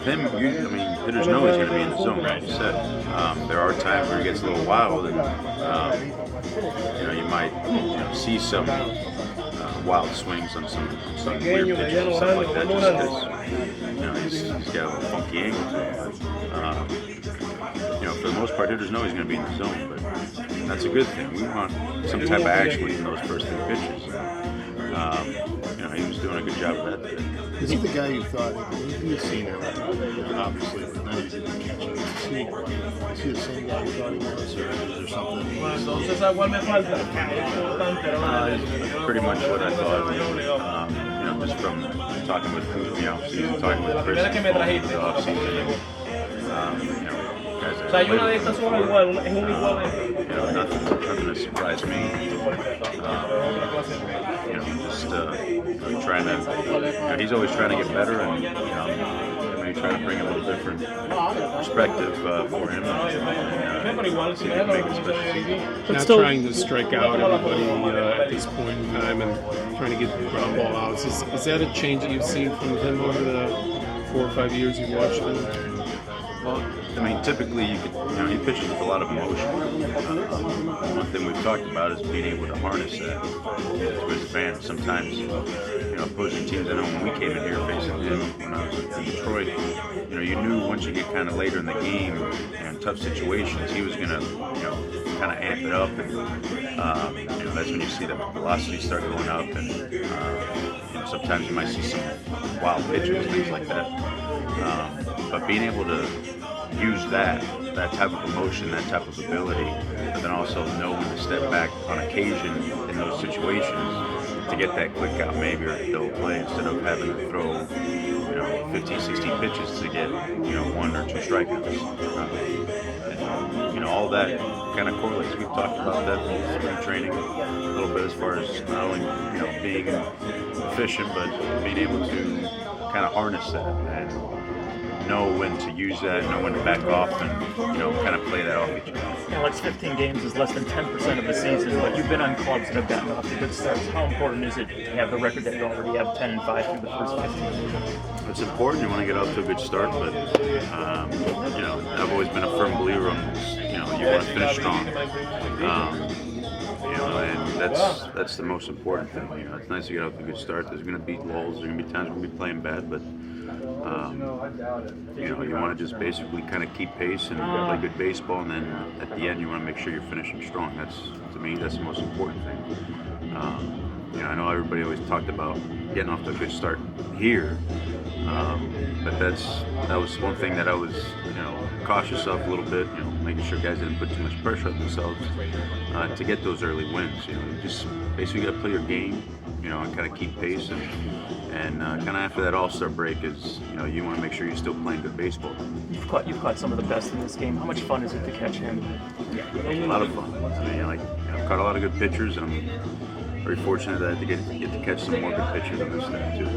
with him, hitters know he's going to be in the zone, like you said. There are times where he gets a little wild, and you might see some wild swings on some weird pitches and stuff like that, just because he's got a little funky angle to him. For the most part, hitters know he's going to be in the zone, but that's a good thing. We want some type of action within those first 3 pitches. He was doing a good job of that today. Is he the guy you thought, you've seen him, obviously, but now you didn't catch him? Is he the same guy you thought he was, or is there something? Pretty much what I thought. Just from talking with season, talking with Chris, the off-season, nothing that surprised me. Trying to, he's always trying to get better, and trying to bring a little different perspective for him. Not trying to strike out everybody at this point in time and trying to get ground ball outs. Is that a change that you've seen from him over the 4 or 5 years you've watched him? Well, typically he pitches with a lot of emotion. One thing we've talked about is being able to harness that to his advantage. Sometimes, opposing teams, I know when we came in here facing him when I was in Detroit, you knew once you get kind of later in the game and tough situations, he was going to, kind of amp it up, and that's when you see the velocity start going up, and sometimes you might see some wild pitches, things like that. But being able to use that type of emotion, that type of ability, but then also know when to step back on occasion in those situations to get that quick out maybe or double play instead of having to throw 15, 16 pitches to get 1 or 2 strikeouts. All that kind of correlates. We've talked about that in spring training a little bit as far as not only being efficient, but being able to kind of harness that and know when to use that, know when to back off, and kind of play that off each other. Alex, 15 games is less than 10% of the season, but you've been on clubs that have gotten off to good starts. How important is it to have the record that you already have, 10-5 through the first 15? It's important. You want to get off to a good start, but I've always been a firm believer on this. You want to finish strong. And that's the most important thing. It's nice to get off to a good start. There's going to be lulls. There's going to be times we're going to be playing bad, but you want to just basically kind of keep pace and play good baseball, and then at the end you want to make sure you're finishing strong. To me, that's the most important thing. I know everybody always talked about getting off to a good start here, but that was one thing that I was cautious of a little bit. Making sure guys didn't put too much pressure on themselves to get those early wins. You just basically got to play your game, and kind of keep pace, and kind of after that All-Star break is, you want to make sure you're still playing good baseball. You've caught some of the best in this game. How much fun is it to catch him? A lot of fun. I've caught a lot of good pitchers, and I'm very fortunate that I get to catch some more good pitchers on this thing too.